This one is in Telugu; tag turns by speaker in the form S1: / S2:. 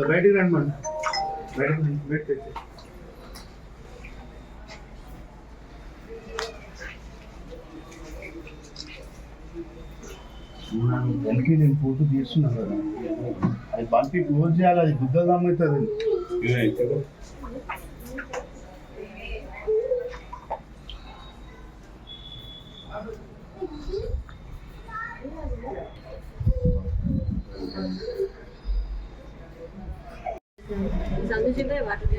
S1: బయటికి రండి మనం బయటకు వెయిట్ చేసి దానికి నేను ఫోటో తీస్తున్నాను కదా అది పంపి క్లోజ్ చేయాలి అది గుద్దగా అవుతుంది
S2: సంతోషంగా వాటర్